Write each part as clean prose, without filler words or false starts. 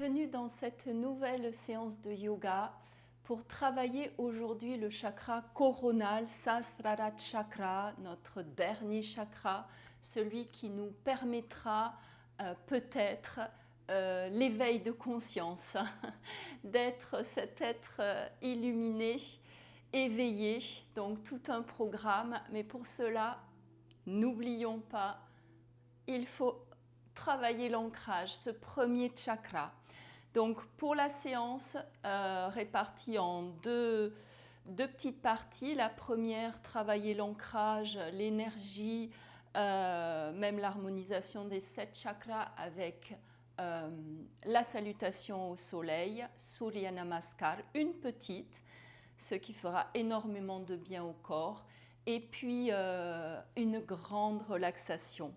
Bienvenue dans cette nouvelle séance de yoga pour travailler aujourd'hui le chakra coronal, Sahasrara chakra, notre dernier chakra, celui qui nous permettra peut-être l'éveil de conscience, d'être cet être illuminé, éveillé, donc tout un programme, mais pour cela, n'oublions pas, il faut travailler l'ancrage, ce premier chakra. Donc pour la séance répartie en deux petites parties, la première, travailler l'ancrage, l'énergie, même l'harmonisation des 7 chakras avec la salutation au soleil, Surya Namaskar, une petite, ce qui fera énormément de bien au corps, et puis une grande relaxation.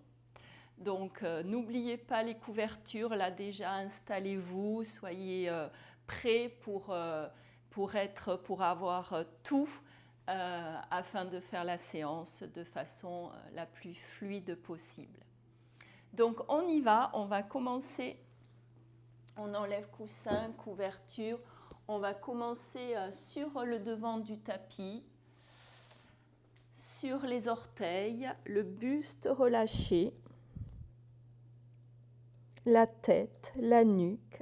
Donc n'oubliez pas les couvertures, là déjà installez-vous, soyez prêts pour avoir tout afin de faire la séance de façon la plus fluide possible. Donc on y va, on va commencer, on enlève coussin, couverture, on va commencer sur le devant du tapis, sur les orteils, le buste relâché, la tête, la nuque,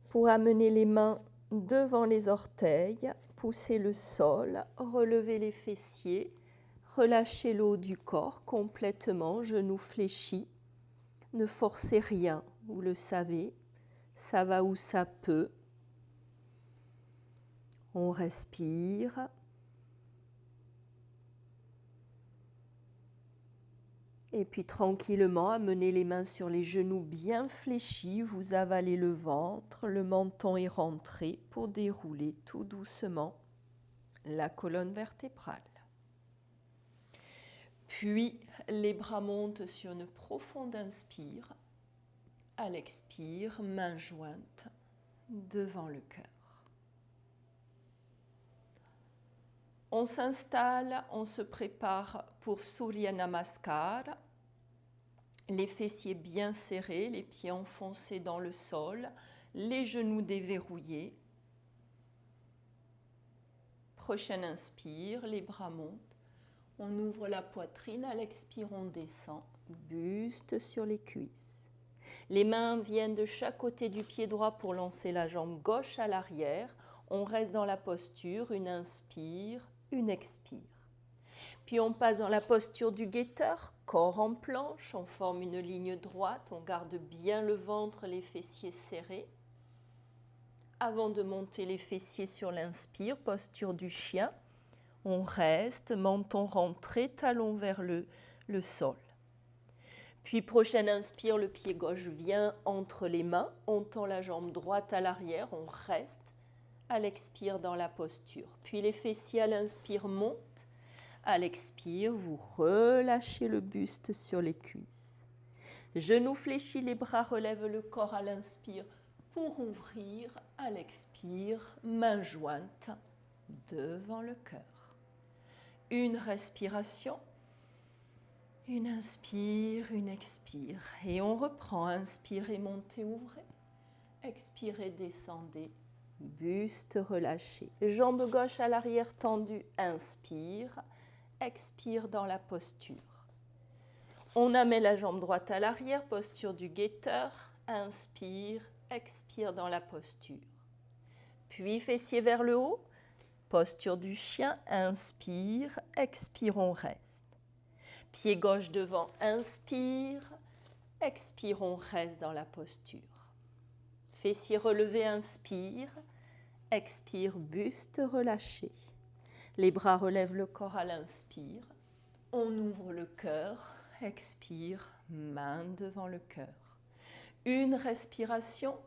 pour amener les mains devant les orteils, pousser le sol, relever les fessiers, relâcher le haut du corps complètement, genoux fléchis. Ne forcez rien, vous le savez, ça va où ça peut. On respire. Et puis tranquillement, amenez les mains sur les genoux bien fléchis, vous avalez le ventre, le menton est rentré pour dérouler tout doucement la colonne vertébrale. Puis les bras montent sur une profonde inspire. À l'expire, mains jointes devant le cœur. On s'installe, on se prépare pour Surya Namaskar. Les fessiers bien serrés, les pieds enfoncés dans le sol, les genoux déverrouillés. Prochaine inspire, les bras montent. On ouvre la poitrine, à l'expire, on descend, buste sur les cuisses. Les mains viennent de chaque côté du pied droit pour lancer la jambe gauche à l'arrière. On reste dans la posture, une inspire, une expire. Puis on passe dans la posture du guetteur, corps en planche, on forme une ligne droite, on garde bien le ventre, les fessiers serrés. Avant de monter les fessiers sur l'inspire, posture du chien, on reste, menton rentré, talon vers le sol. Puis prochaine inspire, le pied gauche vient entre les mains, on tend la jambe droite à l'arrière, on reste, à l'expire dans la posture. Puis les fessiers à l'inspire montent. À l'expire, vous relâchez le buste sur les cuisses. Genoux fléchis, les bras relèvent le corps à l'inspire pour ouvrir. À l'expire, mains jointes devant le cœur. Une respiration, une inspire, une expire. Et on reprend. Inspirez, montez, ouvrez. Expirez, descendez. Buste relâché. Jambe gauche à l'arrière tendue. Inspire. Expire dans la posture. On amène la jambe droite à l'arrière, posture du guetteur. Inspire, expire dans la posture. Puis fessiers vers le haut, posture du chien. Inspire, expire, on reste. Pied gauche devant, inspire, expire, on reste dans la posture. Fessiers relevés, inspire, expire, buste relâché. Les bras relèvent le corps à l'inspire. On ouvre le cœur. Expire, main devant le cœur. Une respiration.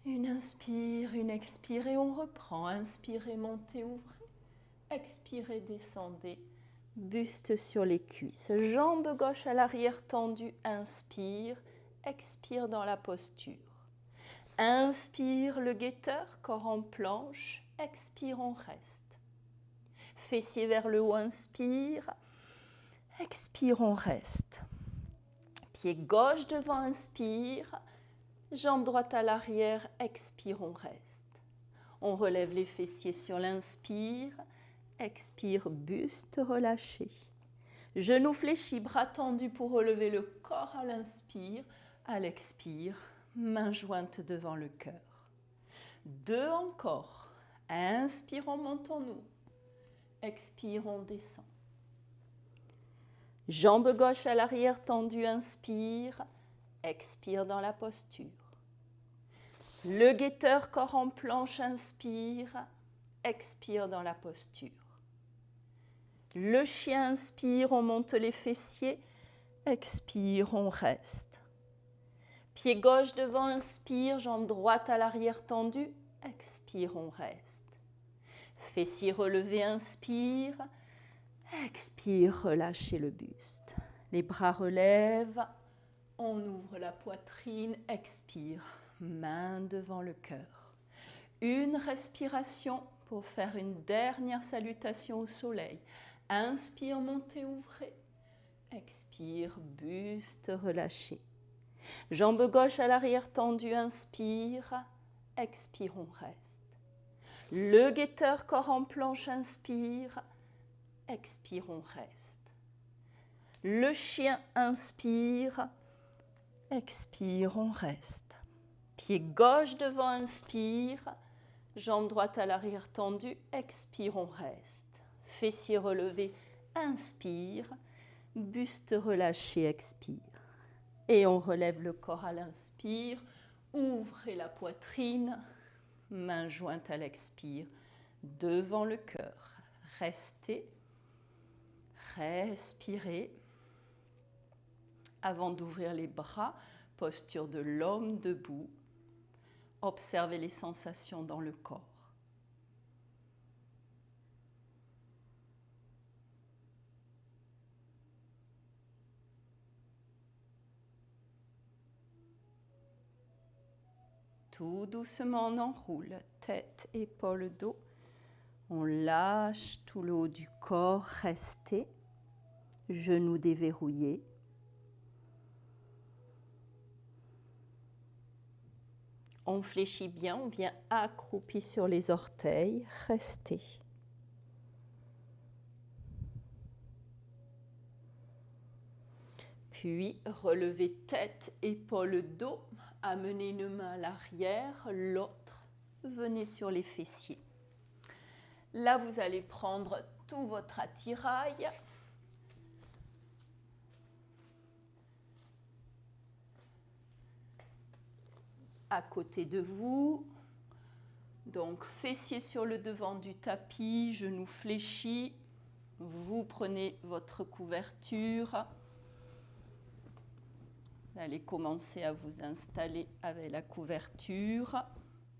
Une inspire, une expire et on reprend. Inspirez, montez, ouvrez. Expirez, descendez. Buste sur les cuisses. Jambe gauche à l'arrière tendue. Inspire. Expire dans la posture. Inspire le guetteur, corps en planche. Expire, on reste. Fessiers vers le haut, inspire. Expire, on reste. Pied gauche devant, inspire. Jambe droite à l'arrière, expire, on reste. On relève les fessiers sur l'inspire, expire, buste relâché. Genoux fléchis, bras tendus pour relever le corps à l'inspire, à l'expire, mains jointes devant le cœur. 2 encore. Inspire, on monte, on ouvre. Expire, on descend. Jambe gauche à l'arrière tendue, inspire, expire dans la posture. Le guetteur, corps en planche, inspire, expire dans la posture. Le chien, inspire, on monte les fessiers, expire, on reste. Pied gauche devant, inspire, jambe droite à l'arrière tendue, expire, on reste. Fessiers relevés, inspire, expire, relâchez le buste. Les bras relèvent, on ouvre la poitrine, expire, main devant le cœur. Une respiration pour faire une dernière salutation au soleil. Inspire, montez, ouvrez. Expire, buste relâché. Jambe gauche à l'arrière tendue, inspire. Expire, on reste. Le guetteur, corps en planche, inspire. Expire, on reste. Le chien, inspire. Expire, on reste. Pied gauche devant, inspire. Jambe droite à l'arrière tendue, expire, on reste. Fessiers relevés, inspire. Buste relâché, expire. Et on relève le corps à l'inspire. Ouvrez la poitrine, mains jointes à l'expire, devant le cœur. Restez, respirez. Avant d'ouvrir les bras, posture de l'homme debout. Observez les sensations dans le corps. Tout doucement, on enroule, tête, épaules, dos. On lâche tout le haut du corps, restez. Genoux déverrouillés. On fléchit bien, on vient accroupi sur les orteils, restez. Puis relevez tête, épaules, dos. Amenez une main à l'arrière, l'autre, venez sur les fessiers. Là, vous allez prendre tout votre attirail. À côté de vous. Donc, fessiers sur le devant du tapis, genoux fléchis. Vous prenez votre couverture. Vous allez commencer à vous installer avec la couverture.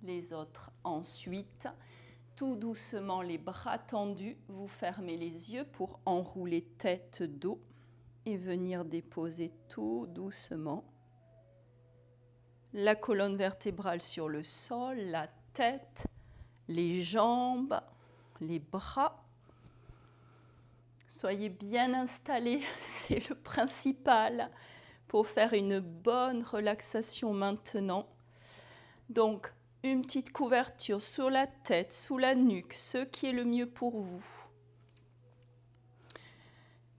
Les autres ensuite. Tout doucement, les bras tendus. Vous fermez les yeux pour enrouler tête, dos et venir déposer tout doucement la colonne vertébrale sur le sol, la tête, les jambes, les bras. Soyez bien installés, c'est le principal pour faire une bonne relaxation maintenant. Donc, une petite couverture sur la tête, sous la nuque, ce qui est le mieux pour vous.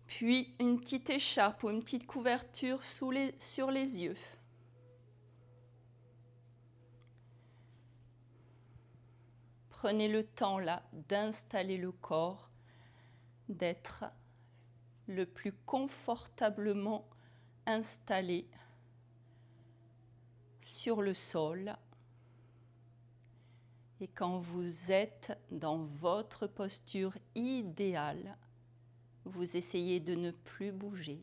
Puis, une petite écharpe ou une petite couverture sur les yeux. Prenez le temps là d'installer le corps, d'être le plus confortablement installé sur le sol. Et quand vous êtes dans votre posture idéale, vous essayez de ne plus bouger.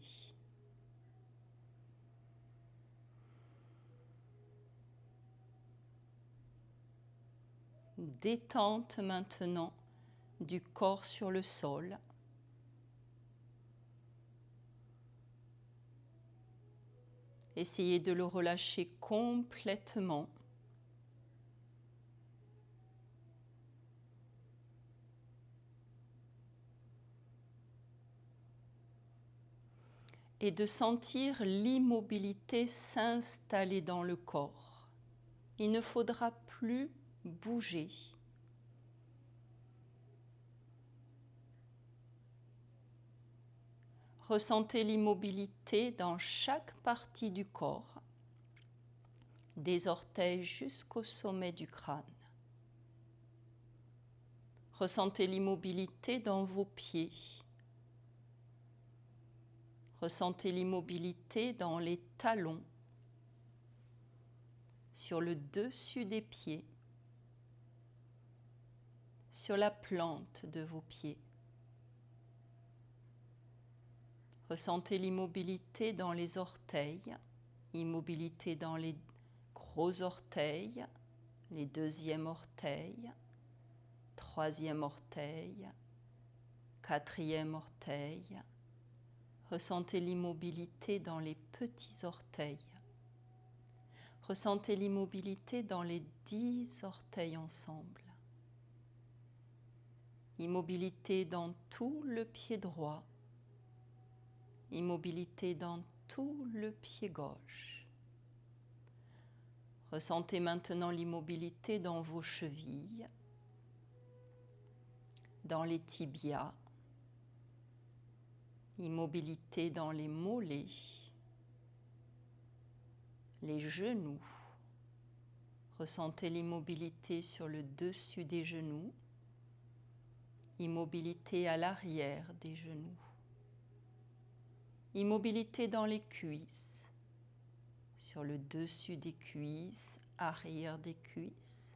Détente maintenant du corps sur le sol. Essayez de le relâcher complètement. Et de sentir l'immobilité s'installer dans le corps. Il ne faudra plus bouger. Ressentez l'immobilité dans chaque partie du corps, des orteils jusqu'au sommet du crâne. Ressentez l'immobilité dans vos pieds. Ressentez l'immobilité dans les talons, sur le dessus des pieds, sur la plante de vos pieds. Ressentez l'immobilité dans les orteils, immobilité dans les gros orteils, les deuxièmes orteils, troisième orteil, quatrième orteil. Ressentez l'immobilité dans les petits orteils. Ressentez l'immobilité dans les 10 orteils ensemble. Immobilité dans tout le pied droit. Immobilité dans tout le pied gauche. Ressentez maintenant l'immobilité dans vos chevilles, dans les tibias, immobilité dans les mollets, les genoux. Ressentez l'immobilité sur le dessus des genoux, immobilité à l'arrière des genoux. Immobilité dans les cuisses, sur le dessus des cuisses, arrière des cuisses.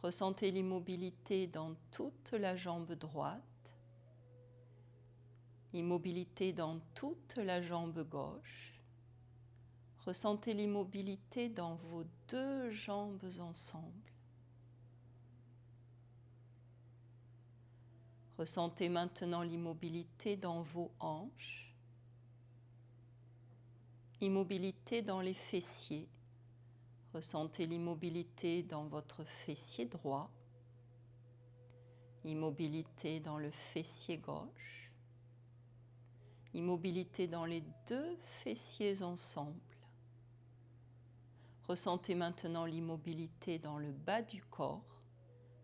Ressentez l'immobilité dans toute la jambe droite, immobilité dans toute la jambe gauche. Ressentez l'immobilité dans vos 2 jambes ensemble. Ressentez maintenant l'immobilité dans vos hanches, immobilité dans les fessiers. Ressentez l'immobilité dans votre fessier droit, immobilité dans le fessier gauche, immobilité dans les 2 fessiers ensemble. Ressentez maintenant l'immobilité dans le bas du corps,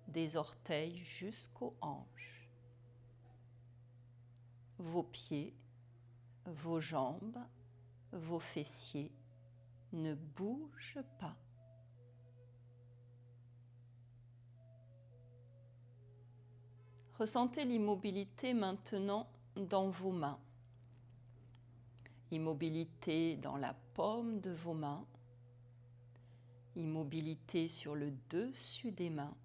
des orteils jusqu'aux hanches. Vos pieds, vos jambes, vos fessiers ne bougent pas. Ressentez l'immobilité maintenant dans vos mains. Immobilité dans la paume de vos mains. Immobilité sur le dessus des mains.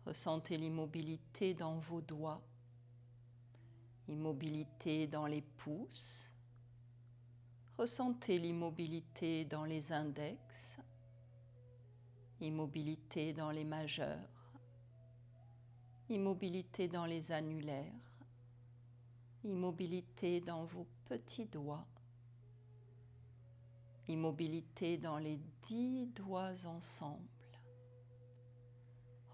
Ressentez l'immobilité dans vos doigts. Immobilité dans les pouces. Ressentez l'immobilité dans les index. Immobilité dans les majeurs. Immobilité dans les annulaires. Immobilité dans vos petits doigts. Immobilité dans les 10 doigts ensemble.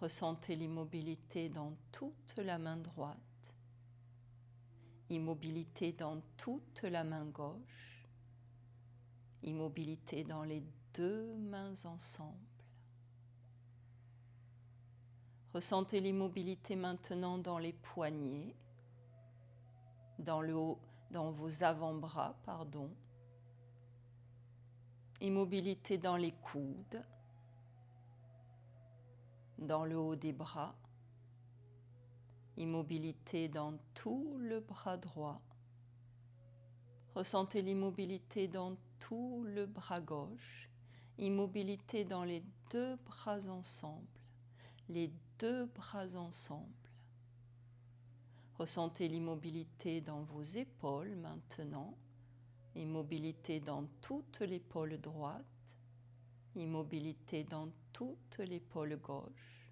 Ressentez l'immobilité dans toute la main droite. Immobilité dans toute la main gauche. Immobilité dans les 2 mains ensemble. Ressentez l'immobilité maintenant dans les poignets, dans vos avant-bras, Immobilité dans les coudes, dans le haut des bras. Immobilité dans tout le bras droit. Ressentez l'immobilité dans tout le bras gauche. Immobilité dans les 2 bras ensemble. Les 2 bras ensemble. Ressentez l'immobilité dans vos épaules maintenant. Immobilité dans toute l'épaule droite. Immobilité dans toute l'épaule gauche.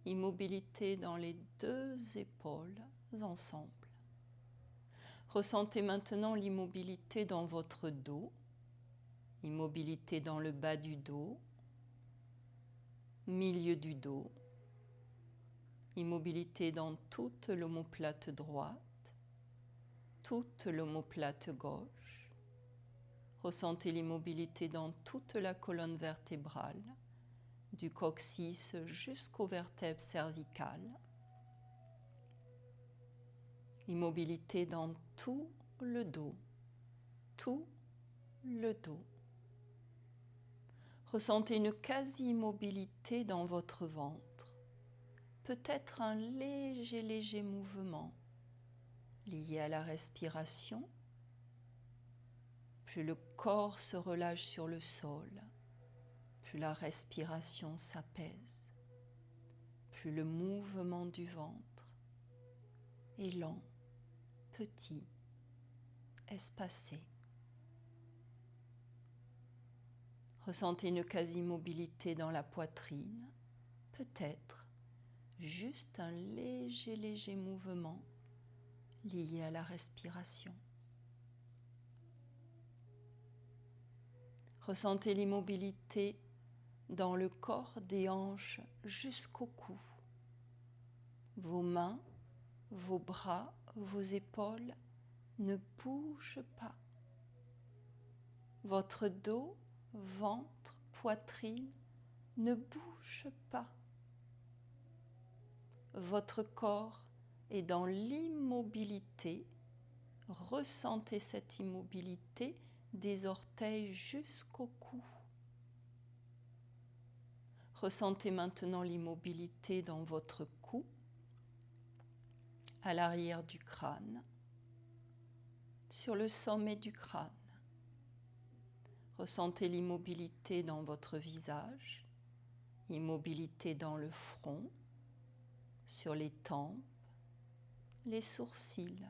Immobilité dans les 2 épaules ensemble. Ressentez maintenant l'immobilité dans votre dos, immobilité dans le bas du dos, milieu du dos, immobilité dans toute l'omoplate droite, toute l'omoplate gauche. Ressentez l'immobilité dans toute la colonne vertébrale, du coccyx jusqu'aux vertèbres cervicales. Immobilité dans tout le dos, tout le dos. Ressentez une quasi-immobilité dans votre ventre, peut-être un léger mouvement lié à la respiration. Plus le corps se relâche sur le sol, plus la respiration s'apaise, plus le mouvement du ventre est lent, petit, espacé. Ressentez une quasi-mobilité dans la poitrine, peut-être juste un léger mouvement lié à la respiration. Ressentez l'immobilité dans le corps des hanches jusqu'au cou. Vos mains, vos bras, vos épaules ne bougent pas. Votre dos, ventre, poitrine ne bougent pas. Votre corps est dans l'immobilité. Ressentez cette immobilité des orteils jusqu'au cou. Ressentez maintenant l'immobilité dans votre cou, à l'arrière du crâne, sur le sommet du crâne. Ressentez l'immobilité dans votre visage, immobilité dans le front, sur les tempes, les sourcils.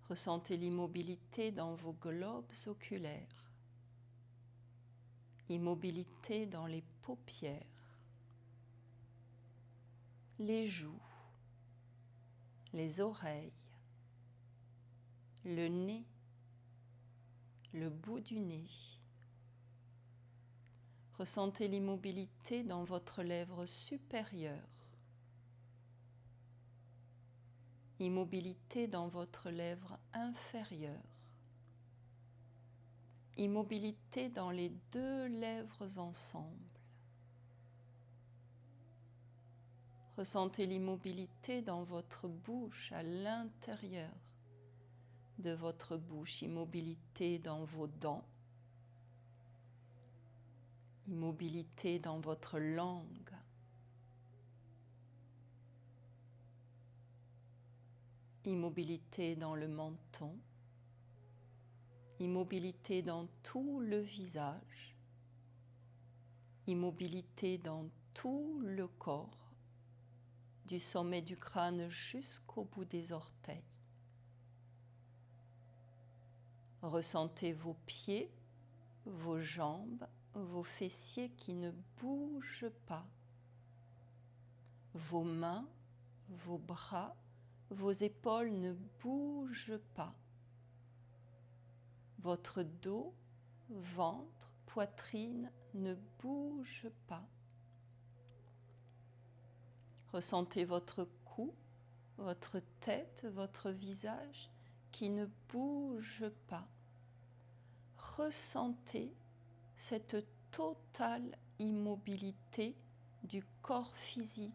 Ressentez l'immobilité dans vos globes oculaires, immobilité dans les paupières, les joues, les oreilles, le nez, le bout du nez. Ressentez l'immobilité dans votre lèvre supérieure, immobilité dans votre lèvre inférieure, immobilité dans les deux lèvres ensemble. Ressentez l'immobilité dans votre bouche, à l'intérieur de votre bouche, immobilité dans vos dents, immobilité dans votre langue, immobilité dans le menton, immobilité dans tout le visage, immobilité dans tout le corps, du sommet du crâne jusqu'au bout des orteils. Ressentez vos pieds, vos jambes, vos fessiers qui ne bougent pas, vos mains, vos bras, vos épaules ne bougent pas. Votre dos, ventre, poitrine ne bougent pas. Ressentez votre cou, votre tête, votre visage qui ne bougent pas. Ressentez cette totale immobilité du corps physique,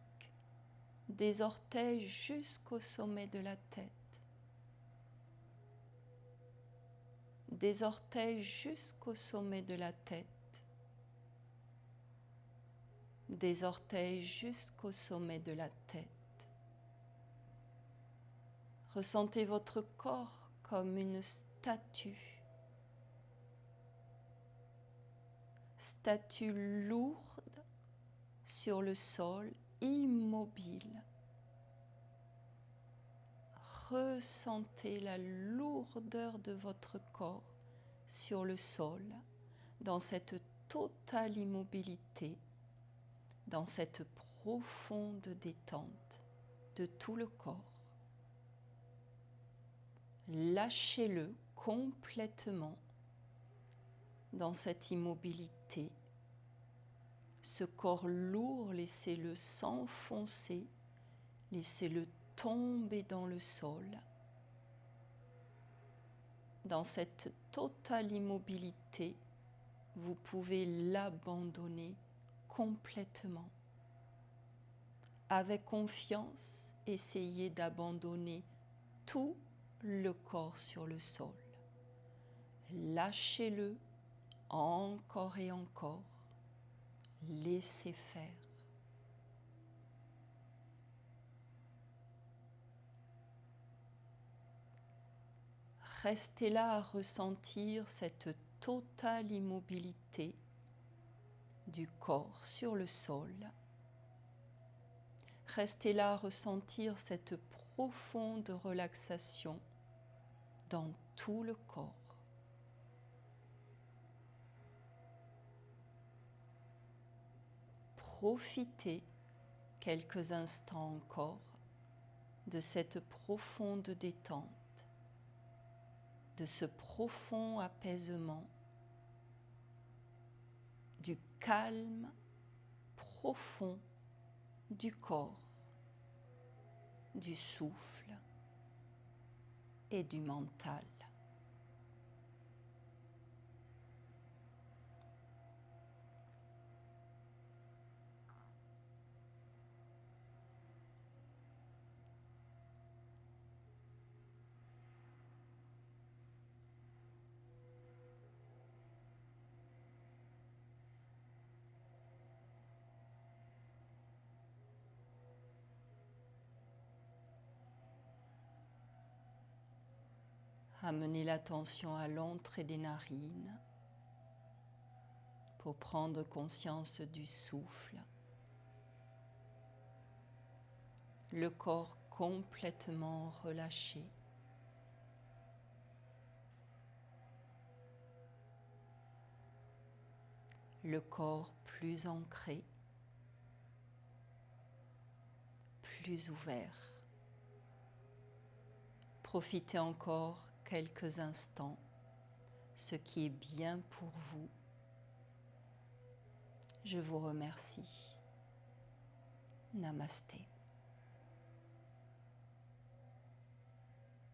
des orteils jusqu'au sommet de la tête, des orteils jusqu'au sommet de la tête, des orteils jusqu'au sommet de la tête. Ressentez votre corps comme une statue, statue lourde sur le sol, immobile. Ressentez la lourdeur de votre corps sur le sol, dans cette totale immobilité, dans cette profonde détente de tout le corps. Lâchez-le complètement dans cette immobilité. Ce corps lourd, laissez-le s'enfoncer, laissez-le tomber dans le sol. dans cette totale immobilité, vous pouvez l'abandonner complètement. Avec confiance, essayez d'abandonner tout le corps sur le sol. Lâchez-le encore et encore. Laissez faire. Restez là à ressentir cette totale immobilité du corps sur le sol. Restez là à ressentir cette profonde relaxation dans tout le corps. Profitez quelques instants encore de cette profonde détente, de ce profond apaisement, du calme profond du corps, du souffle et du mental. Amenez l'attention à l'entrée des narines pour prendre conscience du souffle. Le corps complètement relâché. Le corps plus ancré, plus ouvert. Profitez encore quelques instants, ce qui est bien pour vous. Je vous remercie. Namasté.